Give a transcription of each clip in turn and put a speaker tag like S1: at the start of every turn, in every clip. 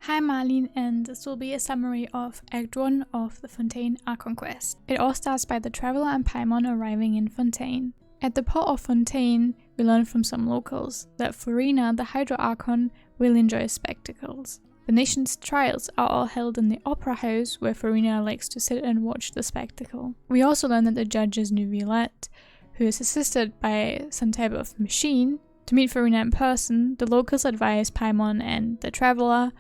S1: Hi Marlene, and this will be a summary of Act 1 of the Fontaine Archon quest. It all starts by the Traveler and Paimon arriving in Fontaine. At the port of Fontaine, we learn from some locals that Furina, the Hydro Archon, really enjoys spectacles. The nation's trials are all held in the Opera House, where Furina likes to sit and watch the spectacle. We also learn that the judge is Nuvilette, who is assisted by some type of machine. To meet Furina in person, the locals advise Paimon and the Traveler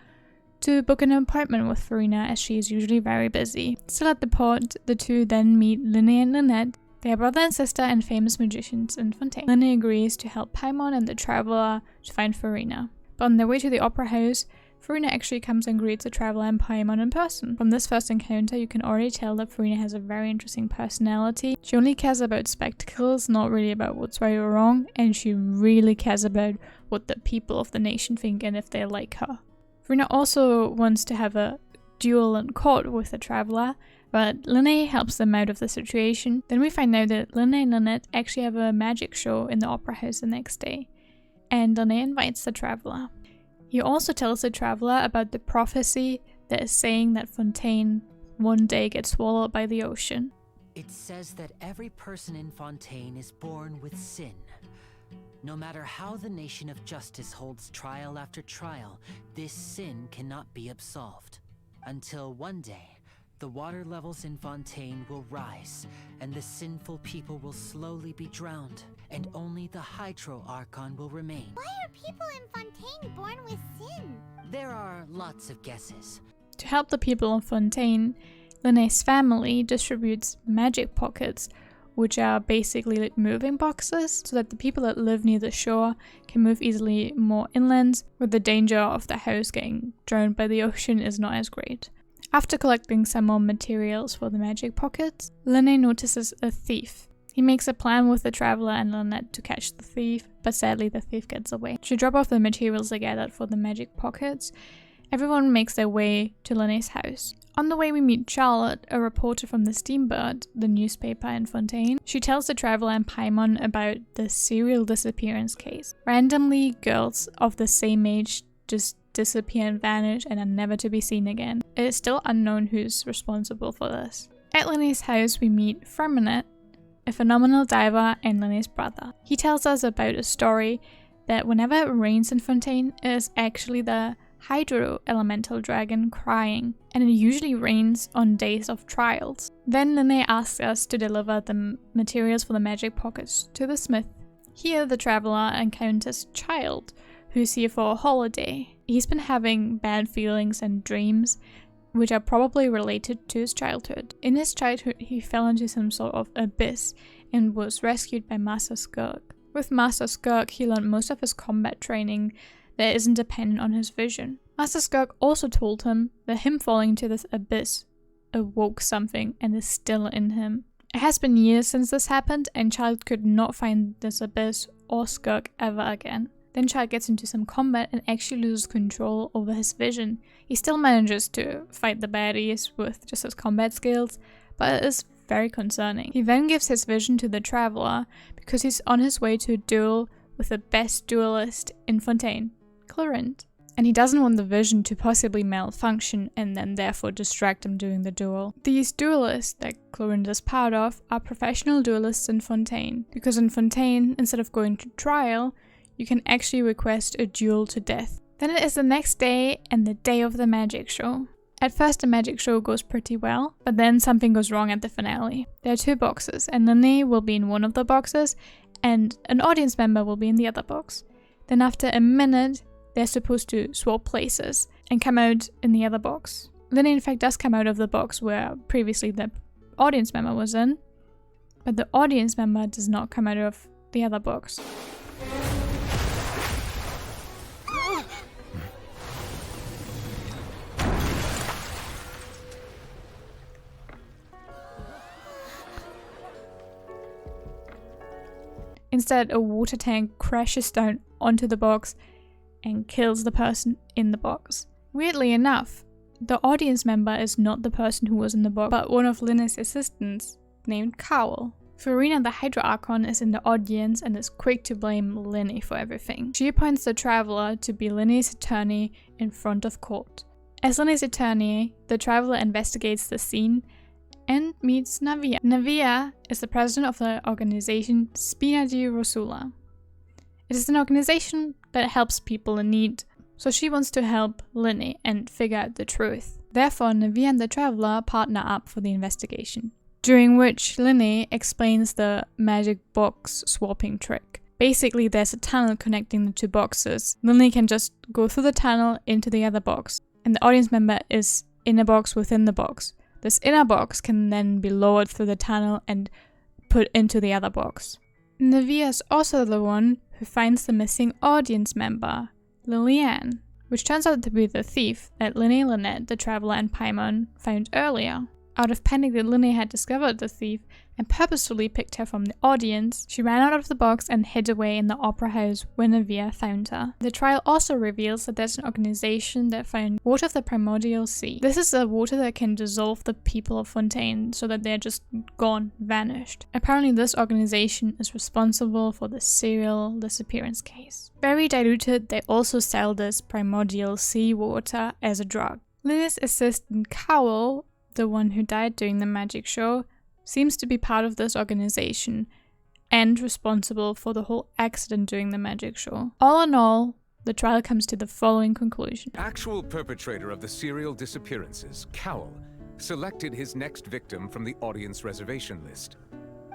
S1: to book an appointment with Furina, as she is usually very busy. Still at the port, the two then meet Linné and Lynette. They are brother and sister and famous magicians in Fontaine. Linné agrees to help Paimon and the Traveler to find Furina. But on their way to the Opera House, Furina actually comes and greets the Traveler and Paimon in person. From this first encounter, you can already tell that Furina has a very interesting personality. She only cares about spectacles, not really about what's right or wrong, and she really cares about what the people of the nation think and if they like her. Furina also wants to have a duel in court with the Traveler, but Linné helps them out of the situation. Then we find out that Linné and Lynette actually have a magic show in the Opera House the next day, and Linné invites the Traveler. He also tells the Traveler about the prophecy that is saying that Fontaine one day gets swallowed by the ocean.
S2: It says that every person in Fontaine is born with sin. No matter how the nation of justice holds trial after trial, this sin cannot be absolved. Until one day, the water levels in Fontaine will rise, and the sinful people will slowly be drowned, and only the Hydro Archon will remain.
S3: Why are people in Fontaine born with sin?
S2: There are lots of guesses.
S1: To help the people of Fontaine, Linné's family distributes magic pockets, which are basically like moving boxes, so that the people that live near the shore can move easily more inland, where the danger of the house getting drowned by the ocean is not as great. After collecting some more materials for the magic pockets, Linné notices a thief. He makes a plan with the Traveler and Lynette to catch the thief, but sadly the thief gets away. To drop off the materials they gathered for the magic pockets, everyone makes their way to Linné's house. On the way we meet Charlotte, a reporter from the Steambird, the newspaper in Fontaine. She tells the Traveler and Paimon about the serial disappearance case. Randomly, girls of the same age just disappear and vanish and are never to be seen again. It is still unknown who's responsible for this. At Linné's house we meet Firminette, a phenomenal diver and Linné's brother. He tells us about a story that whenever it rains in Fontaine, it is actually the Hydro Elemental Dragon crying, and it usually rains on days of trials. Then Linné asks us to deliver the materials for the magic pockets to the smith. Here the Traveler encounters Child, who's here for a holiday. He's been having bad feelings and dreams, which are probably related to his childhood. In his childhood, he fell into some sort of abyss and was rescued by Master Skirk. With Master Skirk, he learned most of his combat training that isn't dependent on his vision. Master Skirk also told him that him falling into this abyss awoke something and is still in him. It has been years since this happened, and Child could not find this abyss or Skirk ever again. Then Child gets into some combat and actually loses control over his vision. He still manages to fight the baddies with just his combat skills, but it is very concerning. He then gives his vision to the Traveler because he's on his way to a duel with the best duelist in Fontaine, Clorinde. And he doesn't want the vision to possibly malfunction and then therefore distract him during the duel. These duelists that Clorinde is part of are professional duelists in Fontaine, because in Fontaine, instead of going to trial, you can actually request a duel to death. Then it is the next day and the day of the magic show. At first the magic show goes pretty well, but then something goes wrong at the finale. There are two boxes, and Linné will be in one of the boxes and an audience member will be in the other box. Then after a minute, they're supposed to swap places and come out in the other box. Linné in fact does come out of the box where previously the audience member was in, but the audience member does not come out of the other box. Instead, a water tank crashes down onto the box and kills the person in the box. Weirdly enough, the audience member is not the person who was in the box, but one of Linné's assistants named Cowell. Furina, the Hydro Archon, is in the audience and is quick to blame Linné for everything. She appoints the Traveler to be Linné's attorney in front of court. As Linnea's attorney, the traveler investigates the scene and meets Navia. Navia is the president of the organization Spina di Rosula. It is an organization that helps people in need, so she wants to help Linne and figure out the truth. Therefore, Navia and the traveler partner up for the investigation, during which Linne explains the magic box swapping trick. Basically, there's a tunnel connecting the two boxes. Linne can just go through the tunnel into the other box, and the audience member is in a box within the box. This inner box can then be lowered through the tunnel and put into the other box. Navia is also the one who finds the missing audience member, Lillian, which turns out to be the thief that Linne, Lynette, the traveler, and Paimon found earlier. Out of panic that Linne had discovered the thief and purposefully picked her from the audience, she ran out of the box and hid away in the opera house where Navia found her. The trial also reveals that there's an organization that found water of the primordial sea. This is the water that can dissolve the people of Fontaine so that they're just gone, vanished. Apparently this organization is responsible for the serial disappearance case. Very diluted, they also sell this primordial sea water as a drug. Linne's assistant Cowell, the one who died during the magic show, seems to be part of this organization and responsible for the whole accident during the magic show. All in all, the trial comes to the following conclusion.
S4: Actual perpetrator of the serial disappearances, Cowell, selected his next victim from the audience reservation list.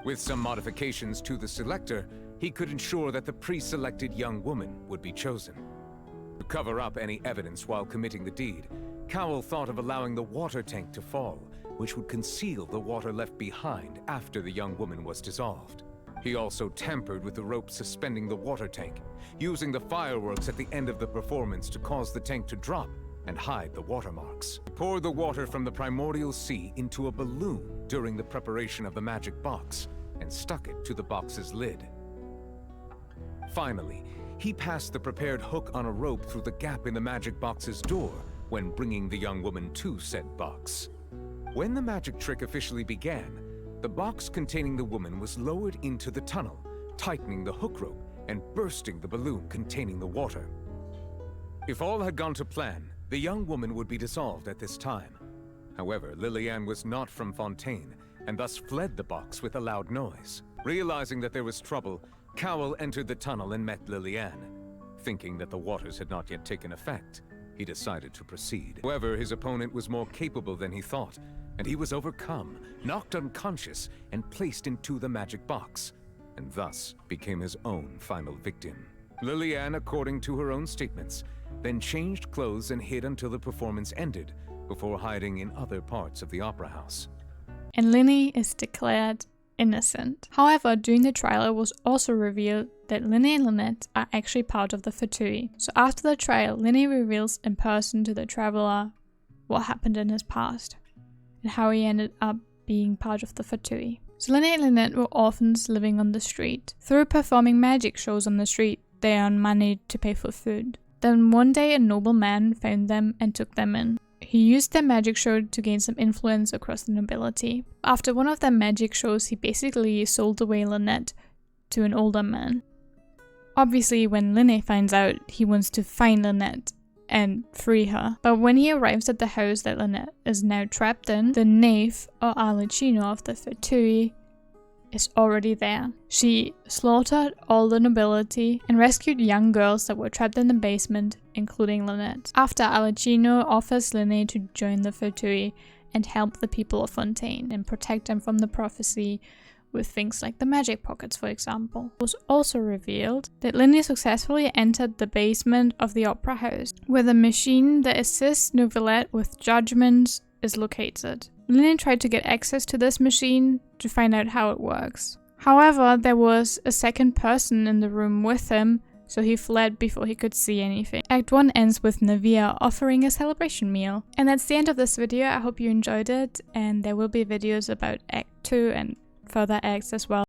S4: With some modifications to the selector, he could ensure that the pre-selected young woman would be chosen. To cover up any evidence while committing the deed, Cowell thought of allowing the water tank to fall, which would conceal the water left behind after the young woman was dissolved. He also tampered with the rope suspending the water tank, using the fireworks at the end of the performance to cause the tank to drop and hide the watermarks. He poured the water from the primordial sea into a balloon during the preparation of the magic box and stuck it to the box's lid. Finally, he passed the prepared hook on a rope through the gap in the magic box's door when bringing the young woman to said box. When the magic trick officially began, the box containing the woman was lowered into the tunnel, tightening the hook rope and bursting the balloon containing the water. If all had gone to plan, the young woman would be dissolved at this time. However, Lillian was not from Fontaine and thus fled the box with a loud noise. Realizing that there was trouble, Cowell entered the tunnel and met Lillian. Thinking that the waters had not yet taken effect, he decided to proceed. However, his opponent was more capable than he thought, and he was overcome, knocked unconscious, and placed into the magic box, and thus became his own final victim. Lillian, according to her own statements, then changed clothes and hid until the performance ended, before hiding in other parts of the opera house.
S1: And Linne is declared innocent. However, during the trial it was also revealed that Linne and Lynette are actually part of the Fatui. So after the trial, Linne reveals in person to the traveler what happened in his past and how he ended up being part of the Fatui. So Linne and Lynette were orphans living on the street. Through performing magic shows on the street, they earned money to pay for food. Then one day a noble man found them and took them in. He used their magic show to gain some influence across the nobility. After one of their magic shows, he basically sold away Lynette to an older man. Obviously, when Linne finds out, he wants to find Lynette and free her. But when he arrives at the house that Lynette is now trapped in, the knave or Arlecchino of the Fatui is already there. She slaughtered all the nobility and rescued young girls that were trapped in the basement, including Lynette. After, Arlecchino offers Linne to join the Fatui and help the people of Fontaine and protect them from the prophecy with things like the magic pockets, for example. It was also revealed that Linne successfully entered the basement of the opera house, where the machine that assists Novelette with judgments is located. Linne tried to get access to this machine to find out how it works. However, there was a second person in the room with him, so he fled before he could see anything. Act 1 ends with Navia offering a celebration meal. And that's the end of this video. I hope you enjoyed it, and there will be videos about Act 2 and further acts as well.